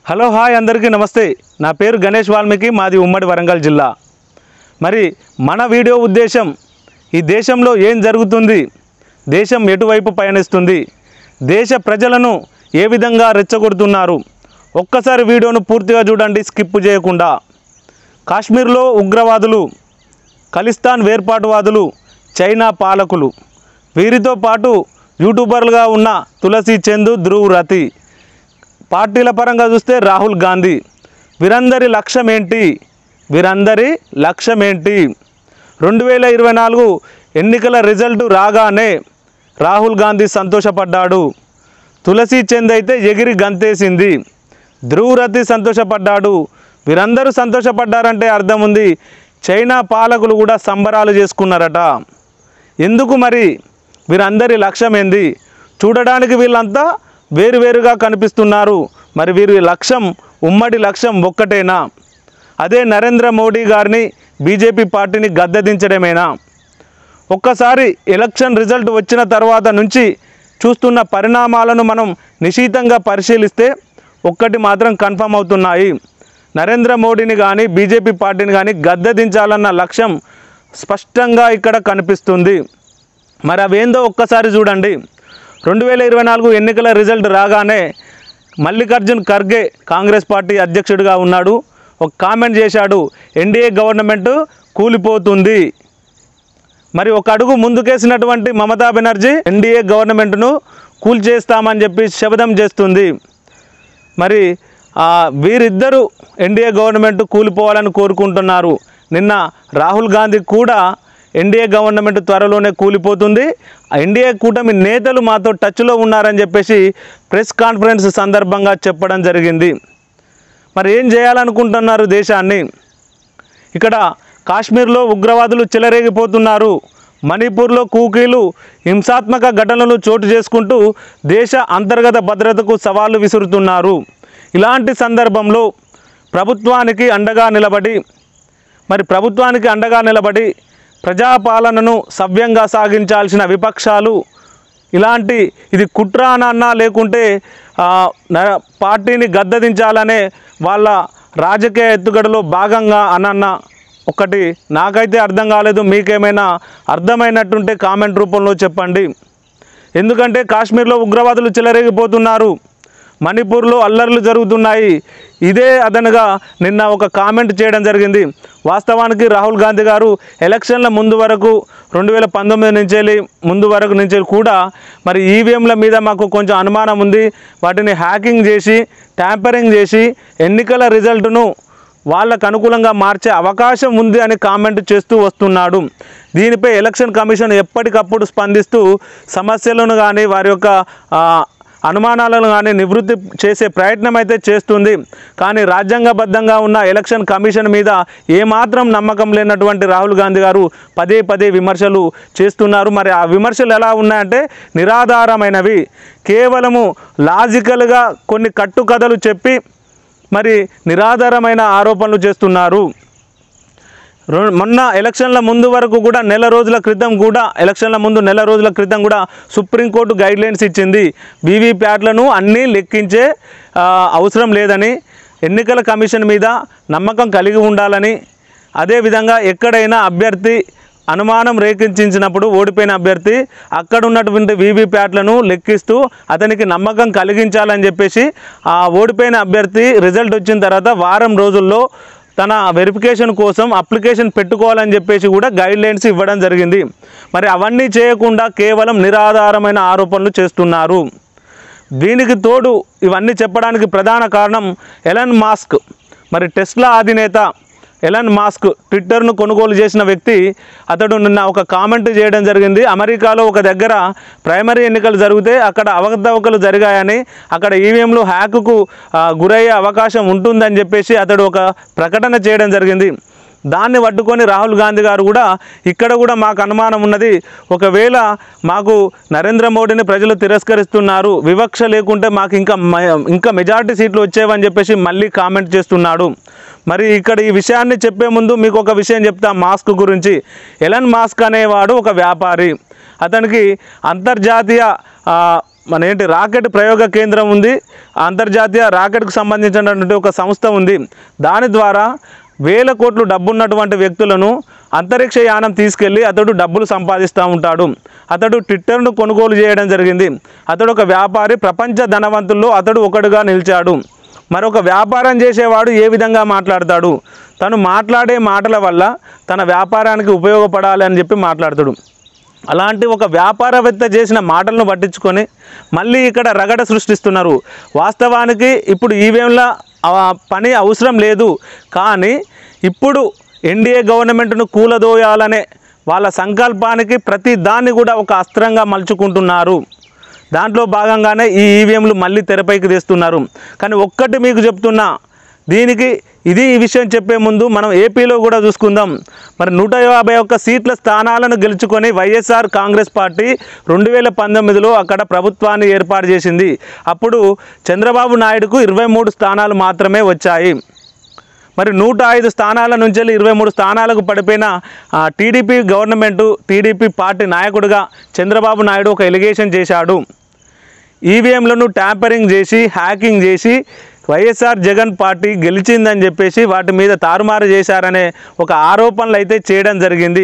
Hello hi అందరికీ నమస్తే. నా పేరు గణేష్ వాల్మీకి, మాది ఉమ్మడి వరంగల్ జిల్లా. మరి మన వీడియో ఉద్దేశం ఈ దేశంలో ఏం జరుగుతుంది, దేశం ఎటువైపు పయనిస్తుంది, దేశ ప్రజలను ఏ విధంగా రెచ్చగొడుతున్నారు, ఒక్కసారి వీడియోను పూర్తిగా చూడండి, స్కిప్ చేయకుండా. కాశ్మీర్లో ఉగ్రవాదులు, ఖలిస్తాన్ వేర్పాటువాదులు, చైనా పాలకులు, వీరితో పాటు యూట్యూబర్లుగా ఉన్న తులసి చంద్, ధ్రువ్ రతి, పార్టీల పరంగా చూస్తే రాహుల్ గాంధీ, వీరందరి లక్ష్యం ఏంటి? 2024 ఎన్నికల రిజల్ట్ రాగానే రాహుల్ గాంధీ సంతోషపడ్డాడు, తులసి చంద్ అయితే ఎగిరి గంతేసింది, ధ్రువ్ రతి సంతోషపడ్డాడు. వీరందరూ సంతోషపడ్డారంటే అర్థం ఉంది, చైనా పాలకులు కూడా సంబరాలు చేసుకున్నారట. ఎందుకు మరి? వీరందరి లక్ష్యం ఏంది? చూడడానికి వీళ్ళంతా వేరువేరుగా కనిపిస్తున్నారు. మరి వీరి లక్ష్యం, ఉమ్మడి లక్ష్యం ఒక్కటేనా? అదే నరేంద్ర మోడీ గారిని, బీజేపీ పార్టీని గద్దెదించడమేనా? ఒక్కసారి ఎలక్షన్ రిజల్ట్ వచ్చిన తర్వాత నుంచి చూస్తున్న పరిణామాలను మనం నిశితంగా పరిశీలిస్తే ఒక్కటి మాత్రం కన్ఫర్మ్ అవుతున్నాయి. నరేంద్ర మోడీని కానీ, బీజేపీ పార్టీని కానీ గద్దెదించాలన్న లక్ష్యం స్పష్టంగా ఇక్కడ కనిపిస్తుంది. మరి అవేందో ఒక్కసారి చూడండి. 2024 ఎన్నికల రిజల్ట్ రాగానే మల్లికార్జున్ ఖర్గే కాంగ్రెస్ పార్టీ అధ్యక్షుడిగా ఉన్నాడు, ఒక కామెంట్ చేశాడు, ఎన్డీఏ గవర్నమెంట్ కూలిపోతుంది. మరి ఒక అడుగు ముందుకేసినటువంటి మమతా బెనర్జీ ఎన్డీఏ గవర్నమెంట్ను కూల్చేస్తామని చెప్పి శపథం చేస్తుంది. మరి వీరిద్దరూ ఎన్డీఏ గవర్నమెంట్ కూలిపోవాలని కోరుకుంటున్నారు. నిన్న రాహుల్ గాంధీ కూడా ఎన్డీఏ గవర్నమెంట్ త్వరలోనే కూలిపోతుంది, ఎన్డీఏ కూటమి నేతలు మాతో టచ్లో ఉన్నారని చెప్పేసి ప్రెస్ కాన్ఫరెన్స్ సందర్భంగా చెప్పడం జరిగింది. మరి ఏం చేయాలనుకుంటున్నారు దేశాన్ని? ఇక్కడ కాశ్మీర్లో ఉగ్రవాదులు చెలరేగిపోతున్నారు, మణిపూర్లో కూకీలు హింసాత్మక ఘటనలు చోటు చేసుకుంటూ దేశ అంతర్గత భద్రతకు సవాళ్లు విసురుతున్నారు. ఇలాంటి సందర్భంలో ప్రభుత్వానికి అండగా నిలబడి ప్రజాపాలనను సవ్యంగా సాగించాల్సిన విపక్షాలు ఇది కుట్రానన్నా లేకుంటే పార్టీని గద్దెదించాలనే వాళ్ళ రాజకీయ ఎత్తుగడలో భాగంగా అనన్నా ఒకటి నాకైతే అర్థం కాలేదు. మీకేమైనా అర్థమైనట్టుంటే కామెంట్ రూపంలో చెప్పండి. ఎందుకంటే కాశ్మీర్లో ఉగ్రవాదులు చెలరేగిపోతున్నారు, మణిపూర్లో అల్లర్లు జరుగుతున్నాయి. ఇదే అదనగా నిన్న ఒక కామెంట్ చేయడం జరిగింది. వాస్తవానికి రాహుల్ గాంధీ గారు ఎలక్షన్ల ముందు వరకు 2019 ముందు వరకు కూడా మరి ఈవీఎంల మీద మాకు కొంచెం అనుమానం ఉంది, వాటిని హ్యాకింగ్ చేసి ట్యాంపరింగ్ చేసి ఎన్నికల రిజల్ట్ను వాళ్ళకు అనుకూలంగా మార్చే అవకాశం ఉంది అని కామెంట్ చేస్తూ వస్తున్నాడు. దీనిపై ఎలక్షన్ కమిషన్ ఎప్పటికప్పుడు స్పందిస్తూ సమస్యలను కానీ వారి యొక్క అనుమానాలను కానీ నివృత్తి చేసే ప్రయత్నం అయితే చేస్తుంది. కానీ రాజ్యాంగబద్ధంగా ఉన్న ఎలక్షన్ కమిషన్ మీద ఏమాత్రం నమ్మకం లేనటువంటి రాహుల్ గాంధీ గారు పదే విమర్శలు చేస్తున్నారు. మరి ఆ విమర్శలు ఎలా ఉన్నాయంటే నిరాధారమైనవి, కేవలము లాజికల్గా కొన్ని కట్టుకథలు చెప్పి మరి నిరాధారమైన ఆరోపణలు చేస్తున్నారు. మొన్న ఎలక్షన్ల ముందు వరకు కూడా నెల రోజుల క్రితం కూడా సుప్రీంకోర్టు గైడ్లైన్స్ ఇచ్చింది. వీవీప్యాట్లను అన్నీ లెక్కించే అవసరం లేదని, ఎన్నికల కమిషన్ మీద నమ్మకం కలిగి ఉండాలని, అదేవిధంగా ఎక్కడైనా అభ్యర్థి అనుమానం రేకించినప్పుడు ఓడిపోయిన అభ్యర్థి అక్కడ ఉన్నటువంటి వీవీప్యాట్లను లెక్కిస్తూ అతనికి నమ్మకం కలిగించాలని చెప్పేసి ఆ ఓడిపోయిన అభ్యర్థి రిజల్ట్ వచ్చిన తర్వాత వారం రోజుల్లో తన వెరిఫికేషన్ కోసం అప్లికేషన్ పెట్టుకోవాలని చెప్పేసి కూడా గైడ్లైన్స్ ఇవ్వడం జరిగింది. మరి అవన్నీ చేయకుండా కేవలం నిరాధారమైన ఆరోపణలు చేస్తున్నారు. దీనికి తోడు ఇవన్నీ చెప్పడానికి ప్రధాన కారణం ఎలన్ మాస్క్. మరి టెస్లా అధినేత ఎలన్ మాస్క్ ట్విట్టర్ను కొనుగోలు చేసిన వ్యక్తి, అతడు నిన్న ఒక కామెంట్ చేయడం జరిగింది. అమెరికాలో ఒక దగ్గర ప్రైమరీ ఎన్నికలు జరిగితే అక్కడ అవకతవకలు జరిగాయని, అక్కడ ఈవీఎంలు హ్యాక్కు గురయ్యే అవకాశం ఉంటుందని చెప్పేసి అతడు ఒక ప్రకటన చేయడం జరిగింది. దాన్ని పట్టుకొని రాహుల్ గాంధీ గారు కూడా ఇక్కడ కూడా మాకు అనుమానం ఉన్నది, ఒకవేళ మాకు నరేంద్ర మోడీని ప్రజలు తిరస్కరిస్తున్నారు, వివక్ష లేకుంటే మాకు ఇంకా మెజారిటీ సీట్లు వచ్చేవని చెప్పేసి మళ్ళీ కామెంట్ చేస్తున్నాడు. మరి ఇక్కడ ఈ విషయాన్ని చెప్పే ముందు మీకు ఒక విషయం చెప్తా మాస్క్ గురించి. ఎలన్ మాస్క్ అనేవాడు ఒక వ్యాపారి, అతనికి అంతర్జాతీయ రాకెట్ ప్రయోగ కేంద్రం ఉంది, అంతర్జాతీయ రాకెట్కు సంబంధించినటువంటి ఒక సంస్థ ఉంది. దాని ద్వారా వేల కోట్లు డబ్బున్నటువంటి వ్యక్తులను అంతరిక్ష యానం తీసుకెళ్ళి అతడు డబ్బులు సంపాదిస్తూ ఉంటాడు. అతడు ట్విట్టర్ను కొనుగోలు చేయడం జరిగింది. అతడు ఒక వ్యాపారి, ప్రపంచ ధనవంతుల్లో అతడు ఒకడుగా నిలిచాడు. మరొక వ్యాపారం చేసేవాడు ఏ విధంగా మాట్లాడతాడు? తను మాట్లాడే మాటల వల్ల తన వ్యాపారానికి ఉపయోగపడాలి అని చెప్పి మాట్లాడతాడు. అలాంటి ఒక వ్యాపారవేత్త చేసిన మాటలను పట్టించుకొని మళ్ళీ ఇక్కడ రగడ సృష్టిస్తున్నారు. వాస్తవానికి ఇప్పుడు ఈవీఎంల పని అవసరం లేదు, కానీ ఇప్పుడు ఎన్డీఏ గవర్నమెంట్ను కూలదోయాలనే వాళ్ళ సంకల్పానికి ప్రతి దాన్ని కూడా ఒక అస్త్రంగా మలుచుకుంటున్నారు. దాంట్లో భాగంగానే ఈ ఈవీఎంలు మళ్ళీ తెరపైకి తెస్తున్నారు. కానీ ఒక్కటి మీకు చెప్తున్నా, దీనికి ఈ విషయం చెప్పే ముందు మనం ఏపీలో కూడా చూసుకుందాం. మరి 151 సీట్ల స్థానాలను గెలుచుకొని వైఎస్ఆర్ కాంగ్రెస్ పార్టీ 2019లో అక్కడ ప్రభుత్వాన్ని ఏర్పాటు చేసింది. అప్పుడు చంద్రబాబు నాయుడుకు 23 స్థానాలు మాత్రమే వచ్చాయి. మరి 105 స్థానాల నుంచి 23 స్థానాలకు పడిపోయిన టీడీపీ గవర్నమెంటు, టీడీపీ పార్టీ నాయకుడిగా చంద్రబాబు నాయుడు ఒక ఎలిగేషన్ చేశాడు. ఈవీఎంలను ట్యాంపరింగ్ చేసి, హ్యాకింగ్ చేసి వైఎస్ఆర్ జగన్ పార్టీ గెలిచిందని చెప్పేసి వాటి మీద తారుమారు చేశారనే ఒక ఆరోపణలు అయితే చేయడం జరిగింది.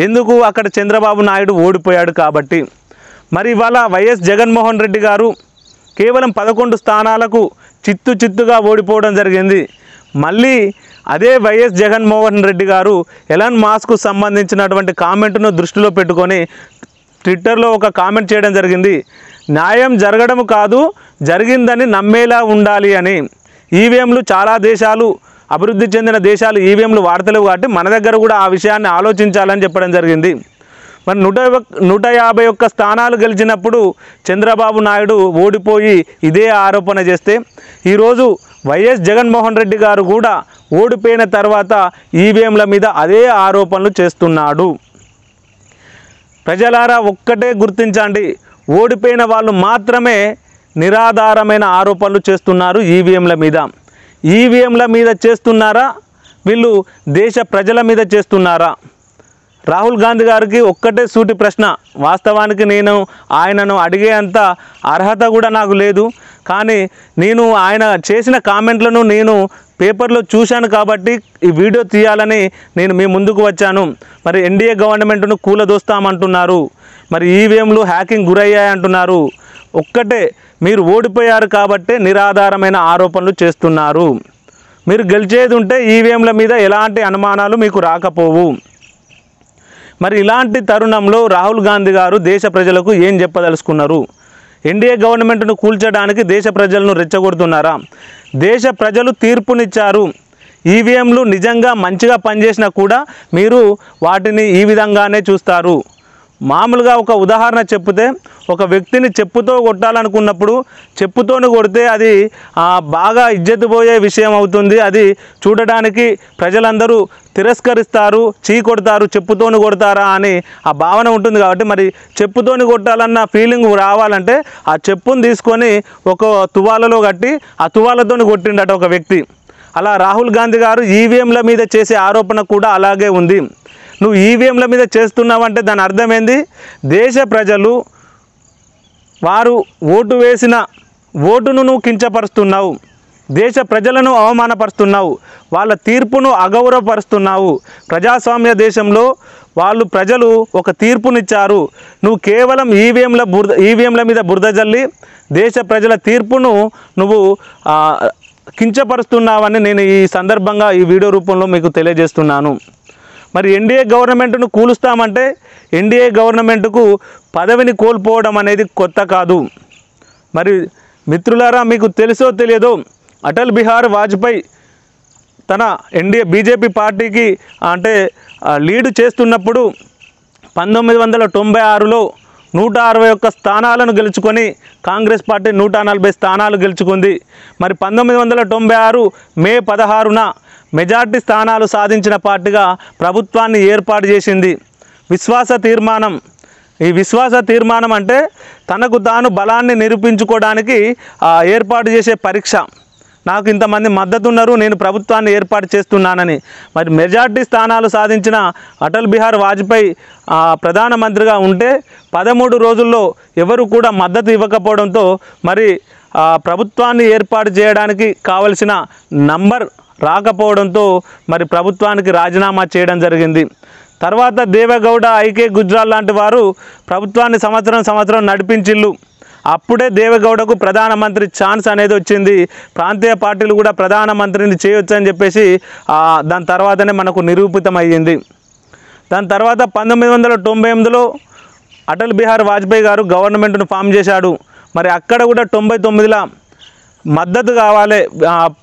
ఎందుకు? అక్కడ చంద్రబాబు నాయుడు ఓడిపోయాడు కాబట్టి. మరి ఇవాళ వైఎస్ జగన్మోహన్ రెడ్డి గారు కేవలం 11 స్థానాలకు చిత్తుగా ఓడిపోవడం జరిగింది. మళ్ళీ అదే వైఎస్ జగన్మోహన్ రెడ్డి గారు ఎలాన్ మాస్కు సంబంధించినటువంటి కామెంట్ను దృష్టిలో పెట్టుకొని ట్విట్టర్లో ఒక కామెంట్ చేయడం జరిగింది. న్యాయం జరగడం కాదు, జరిగిందని నమ్మేలా ఉండాలి అని. ఈవీఎంలు చాలా దేశాలు, అభివృద్ధి చెందిన దేశాలు ఈవీఎంలు వాడతలేవు కాబట్టి మన దగ్గర కూడా ఆ విషయాన్ని ఆలోచించాలని చెప్పడం జరిగింది. మరి 151 స్థానాలు గెలిచినప్పుడు చంద్రబాబు నాయుడు ఓడిపోయి ఇదే ఆరోపణ చేస్తే, ఈరోజు వైఎస్ జగన్మోహన్ రెడ్డి గారు కూడా ఓడిపోయిన తర్వాత ఈవీఎంల మీద అదే ఆరోపణలు చేస్తున్నాడు. ప్రజలారా ఒక్కటే గుర్తించండి, ఓడిపోయిన వాళ్ళు మాత్రమే నిరాధారమైన ఆరోపణలు చేస్తున్నారు ఈవీఎంల మీద. ఈవీఎంల మీద చేస్తున్నారా, వీళ్ళు దేశ ప్రజల మీద చేస్తున్నారా? రాహుల్ గాంధీ గారికి ఒక్కటే సూటి ప్రశ్న. వాస్తవానికి నేను ఆయనను అడిగే అంత అర్హత కూడా నాకు లేదు, కానీ నేను ఆయన చేసిన కామెంట్లను నేను పేపర్లో చూశాను కాబట్టి ఈ వీడియో తీయాలని నేను మీ ముందుకు వచ్చాను. మరి ఎన్డీఏ గవర్నమెంట్ను కూలదోస్తామంటున్నారు, మరి ఈవీఎంలు హ్యాకింగ్ గురయ్యాయంటున్నారు. ఒక్కటే, మీరు ఓడిపోయారు కాబట్టే నిరాధారమైన ఆరోపణలు చేస్తున్నారు. మీరు గెలిచేది ఉంటే ఈవీఎంల మీద ఎలాంటి అనుమానాలు మీకు రాకపోవు. మరి ఇలాంటి తరుణంలో రాహుల్ గాంధీ గారు దేశ ప్రజలకు ఏం చెప్పదలుచుకున్నారు? ఎన్డీఏ గవర్నమెంట్ను కూల్చడానికి దేశ ప్రజలను రెచ్చగొడుతున్నారా? దేశ ప్రజలు తీర్పునిచ్చారు. ఈవీఎంలు నిజంగా మంచిగా పనిచేసినా కూడా మీరు వాటిని ఈ విధంగానే చూస్తారు. మామూలుగా ఒక ఉదాహరణ చెప్తే, ఒక వ్యక్తిని చెప్పుతో కొట్టాలనుకున్నప్పుడు చెప్పుతోని కొడితే అది బాగా ఇజ్జత్ పోయే విషయం అవుతుంది. అది చూడడానికి ప్రజలందరూ తిరస్కరిస్తారు, చీ కొడతారు, చెప్పుతోని కొడతారా అని ఆ భావన ఉంటుంది. కాబట్టి మరి చెప్పుతోని కొట్టాలన్న ఫీలింగ్ రావాలంటే ఆ చెప్పును తీసుకొని ఒక తువాలలో కట్టి ఆ తువాలతోని కొట్టిండట ఒక వ్యక్తి. అలా రాహుల్ గాంధీ గారు ఈవీఎంల మీద చేసే ఆరోపణ కూడా అలాగే ఉంది. నువ్వు ఈవీఎంల మీద చేస్తున్నావంటే దాని అర్థం ఏంది? దేశ ప్రజలు వారు ఓటు వేసిన ఓటును నువ్వు కించపరుస్తున్నావు, దేశ ప్రజలను అవమానపరుస్తున్నావు, వాళ్ళ తీర్పును అగౌరవపరుస్తున్నావు. ప్రజాస్వామ్య దేశంలో ప్రజలు ఒక తీర్పునిచ్చారు. నువ్వు కేవలం ఈవీఎంల మీద బురద జల్లి దేశ ప్రజల తీర్పును నువ్వు కించపరుస్తున్నావని నేను ఈ సందర్భంగా ఈ వీడియో రూపంలో మీకు తెలియజేస్తున్నాను. మరి ఎన్డీఏ గవర్నమెంట్ను కూలుస్తామంటే ఎన్డీఏ గవర్నమెంట్కు పదవిని కోల్పోవడం అనేది కొత్త కాదు. మరి మిత్రులారా, మీకు తెలుసో తెలియదో అటల్ బిహారీ వాజ్పేయి తన బీజేపీ పార్టీకి లీడ్ చేస్తున్నప్పుడు 1996లో 161 స్థానాలను గెలుచుకొని కాంగ్రెస్ పార్టీ 140 స్థానాలు గెలుచుకుంది. మరి 1996 మే 16న మెజార్టీ స్థానాలు సాధించిన పార్టీగా ప్రభుత్వాన్ని ఏర్పాటు చేసింది. విశ్వాస తీర్మానం. ఈ విశ్వాస తీర్మానం అంటే తనకు తాను బలాన్ని నిరూపించుకోవడానికి ఏర్పాటు చేసే పరీక్ష. నాకు ఇంతమంది మద్దతు ఉన్నారు, నేను ప్రభుత్వాన్ని ఏర్పాటు చేస్తున్నానని. మరి మెజార్టీ స్థానాలు సాధించిన అటల్ బిహారీ వాజ్పేయి ప్రధానమంత్రిగా ఉంటే 13 రోజుల్లో ఎవరు కూడా మద్దతు ఇవ్వకపోవడంతో మరి ప్రభుత్వాన్ని ఏర్పాటు చేయడానికి కావలసిన నంబర్ రాకపోవడంతో మరి ప్రభుత్వానికి రాజీనామా చేయడం జరిగింది. తర్వాత దేవేగౌడ, ఐకే గుజ్రాల్ లాంటి వారు ప్రభుత్వాన్ని సంవత్సరం నడిపించిళ్ళు. అప్పుడే దేవేగౌడకు ప్రధానమంత్రి ఛాన్స్ అనేది వచ్చింది. ప్రాంతీయ పార్టీలు కూడా ప్రధానమంత్రిని చేయొచ్చు అని చెప్పేసి దాని తర్వాతనే మనకు నిరూపితం అయ్యింది. దాని తర్వాత 1998లో అటల్ బిహారీ వాజ్పేయి గారు గవర్నమెంట్ను ఫామ్ చేశాడు. మరి అక్కడ కూడా 99లో మద్దతు కావాలి,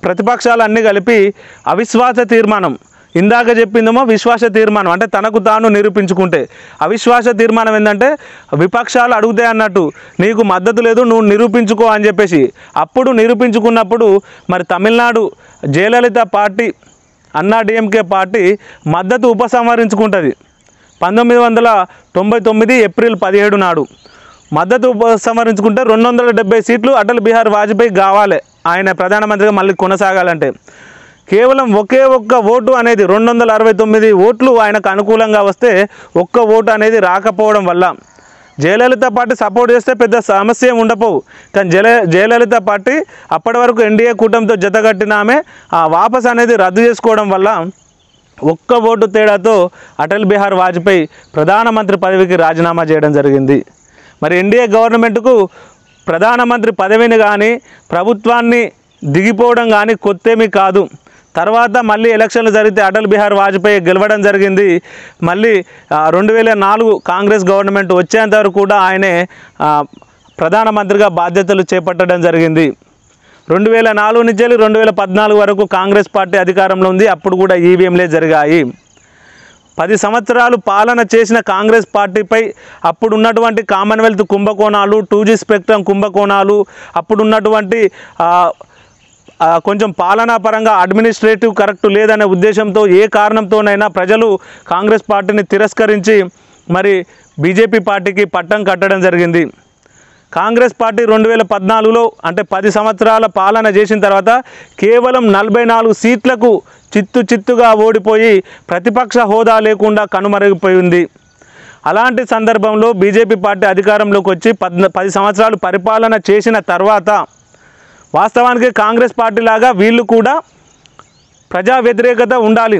ప్రతిపక్షాలు అన్నీ కలిపి అవిశ్వాస తీర్మానం, ఇందాక చెప్పిందేమో విశ్వాస తీర్మానం అంటే తనకు తాను నిరూపించుకుంటే, అవిశ్వాస తీర్మానం ఏంటంటే విపక్షాలు అడుగుతాయి అన్నట్టు, నీకు మద్దతు లేదు నువ్వు నిరూపించుకో అని చెప్పేసి. అప్పుడు నిరూపించుకున్నప్పుడు మరి తమిళనాడు జయలలిత పార్టీ, అన్నా డిఎంకే పార్టీ మద్దతు ఉపసంహరించుకుంటుంది 1999 ఏప్రిల్ 17 నాడు. మద్దతు ఉపసంహరించుకుంటే 270 సీట్లు అటల్ బిహారీ వాజ్పేయి కావాలి ఆయన ప్రధానమంత్రిగా మళ్ళీ కొనసాగాలంటే. కేవలం ఒకే ఒక్క ఓటు అనేది 269 ఓట్లు ఆయనకు అనుకూలంగా వస్తే ఒక్క ఓటు అనేది రాకపోవడం వల్ల జయలలిత పార్టీ సపోర్ట్ చేస్తే పెద్ద సమస్య ఏం ఉండపోవు. కానీ జయలలిత పార్టీ అప్పటి వరకు ఎన్డీఏ కూటమితో జతగట్టిన ఆమె వాపస్ అనేది రద్దు చేసుకోవడం వల్ల ఒక్క ఓటు తేడాతో అటల్ బిహారీ వాజ్పేయి ప్రధానమంత్రి పదవికి రాజీనామా చేయడం జరిగింది. మరి ఎన్డీఏ గవర్నమెంట్కు ప్రధానమంత్రి పదవిని కానీ ప్రభుత్వాన్ని దిగిపోవడం కానీ కొత్తేమీ కాదు. తర్వాత మళ్ళీ ఎలక్షన్లు జరిగితే అటల్ బిహారీ వాజ్పేయి గెలవడం జరిగింది. మళ్ళీ 2004 కాంగ్రెస్ గవర్నమెంట్ వచ్చేంత వరకు కూడా ఆయనే ప్రధానమంత్రిగా బాధ్యతలు చేపట్టడం జరిగింది. 2004 నుంచి 2014 వరకు కాంగ్రెస్ పార్టీ అధికారంలో ఉంది. అప్పుడు కూడా ఈవీఎంలే జరిగాయి. 10 సంవత్సరాలు పాలన చేసిన కాంగ్రెస్ పార్టీపై అప్పుడున్నటువంటి కామన్వెల్త్ కుంభకోణాలు, 2G స్పెక్ట్రమ్ కుంభకోణాలు, అప్పుడున్నటువంటి కొంచెం పాలనా పరంగా అడ్మినిస్ట్రేటివ్ కరెక్ట్ లేదనే ఉద్దేశంతో ఏ కారణంతోనైనా ప్రజలు కాంగ్రెస్ పార్టీని తిరస్కరించి మరి బీజేపీ పార్టీకి పట్టం కట్టడం జరిగింది. కాంగ్రెస్ పార్టీ 2014లో అంటే 10 సంవత్సరాల పాలన చేసిన తర్వాత కేవలం 44 సీట్లకు చిత్తుగా ఓడిపోయి ప్రతిపక్ష హోదా లేకుండా కనుమరుగిపోయింది. అలాంటి సందర్భంలో బీజేపీ పార్టీ అధికారంలోకి వచ్చి 10 సంవత్సరాలు పరిపాలన చేసిన తర్వాత వాస్తవానికి కాంగ్రెస్ పార్టీ లాగా వీళ్ళు కూడా ప్రజా వ్యతిరేకత ఉండాలి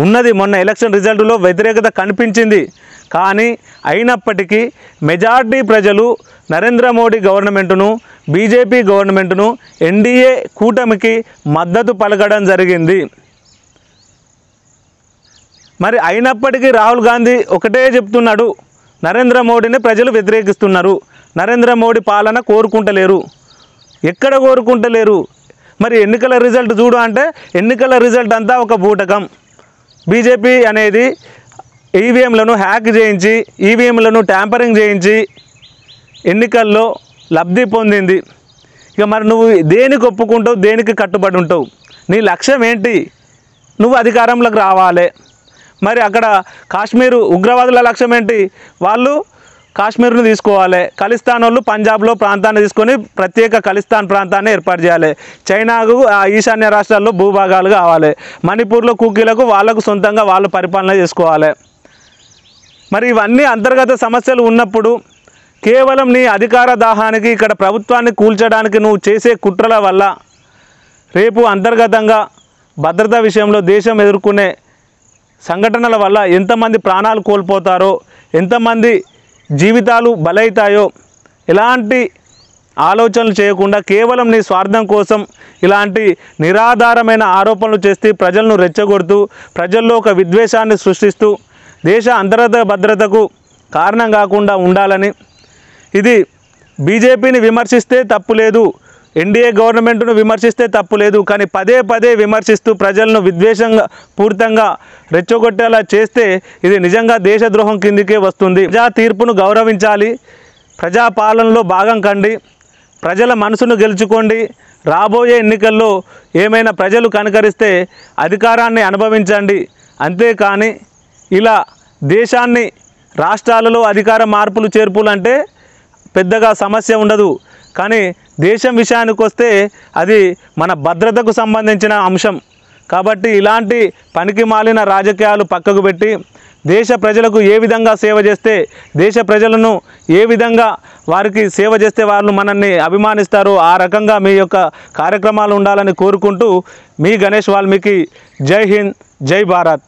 ఉన్నది. మొన్న ఎలక్షన్ రిజల్ట్లో వ్యతిరేకత కనిపించింది. కానీ అయినప్పటికీ మెజార్టీ ప్రజలు నరేంద్ర మోడీ గవర్నమెంటును, బీజేపీ గవర్నమెంటును, ఎన్డీఏ కూటమికి మద్దతు పలకడం జరిగింది. మరి అయినప్పటికీ రాహుల్ గాంధీ ఒకటే చెప్తున్నాడు, నరేంద్ర మోడీని ప్రజలు వ్యతిరేకిస్తున్నారు, నరేంద్ర మోడీ పాలన కోరుకుంటలేరు. ఎక్కడ కోరుకుంటలేరు? మరి ఎన్నికల రిజల్ట్ చూడు అంటే ఎన్నికల రిజల్ట్ అంతా ఒక బూటకం. బీజేపీ అనేది ఈవీఎంలను హ్యాక్ చేయించి, ఈవీఎంలను ట్యాంపరింగ్ చేయించి ఎన్నికల్లో లబ్ధి పొందింది. ఇక మరి నువ్వు దేనికి ఒప్పుకుంటావు, దేనికి కట్టుబడి ఉంటావు? నీ లక్ష్యం ఏంటి? నువ్వు అధికారంలోకి రావాలి. మరి అక్కడ కాశ్మీరు ఉగ్రవాదుల లక్ష్యం ఏంటి? వాళ్ళు కాశ్మీర్ను తీసుకోవాలి. ఖలిస్తాన్ వాళ్ళు పంజాబ్లో ప్రాంతాన్ని తీసుకొని ప్రత్యేక ఖలిస్తాన్ ప్రాంతాన్ని ఏర్పాటు చేయాలి. చైనాకు ఈశాన్య రాష్ట్రాల్లో భూభాగాలు కావాలి. మణిపూర్లో కూకీలకు వాళ్ళకు సొంతంగా వాళ్ళు పరిపాలన చేసుకోవాలి. మరి ఇవన్నీ అంతర్గత సమస్యలు ఉన్నప్పుడు కేవలం నీ అధికార దాహానికి, ఇక్కడ ప్రభుత్వాన్ని కూల్చడానికి నువ్వు చేసే కుట్రల వల్ల రేపు అంతర్గతంగా భద్రతా విషయంలో దేశం ఎదుర్కొనే సంఘటనల వల్ల ఎంతమంది ప్రాణాలు కోల్పోతారో, ఎంతమంది జీవితాలు బలైతాయో ఎలాంటి ఆలోచనలు చేయకుండా కేవలం నీ స్వార్థం కోసం ఇలాంటి నిరాధారమైన ఆరోపణలు చేస్తూ ప్రజలను రెచ్చగొడుతూ ప్రజల్లో ఒక విద్వేషాన్ని సృష్టిస్తూ దేశ అంతర్గత భద్రతకు కారణం కాకుండా ఉండాలని, ఇది బీజేపీని విమర్శిస్తే తప్పు లేదు, ఎన్డీఏ గవర్నమెంట్ను విమర్శిస్తే తప్పు లేదు, కానీ పదే విమర్శిస్తూ ప్రజలను విద్వేషంగా పూర్తంగా రెచ్చగొట్టేలా చేస్తే ఇది నిజంగా దేశద్రోహం కిందికే వస్తుంది. ప్రజా తీర్పును గౌరవించాలి, ప్రజాపాలనలో భాగం కండి, ప్రజల మనసును గెలుచుకోండి. రాబోయే ఎన్నికల్లో ఏమైనా ప్రజలు కనుకరిస్తే అధికారాన్ని అనుభవించండి. అంతేకాని ఇలా దేశాన్ని రాష్ట్రాలలో అధికార మార్పులు చేర్పులు అంటే పెద్దగా సమస్య ఉండదు. కానీ దేశం విషయానికి వస్తే అది మన భద్రతకు సంబంధించిన అంశం. కాబట్టి ఇలాంటి పనికి మాలిన రాజకీయాలు పక్కకు పెట్టి దేశ ప్రజలకు ఏ విధంగా సేవ చేస్తే, దేశ ప్రజలను ఏ విధంగా వారికి సేవ చేస్తే వాళ్ళు మనల్ని అభిమానిస్తారో ఆ రకంగా మీ యొక్క కార్యక్రమాలు ఉండాలని కోరుకుంటూ మీ గణేష్ వాల్మీకి. జై హింద్, జై భారత్.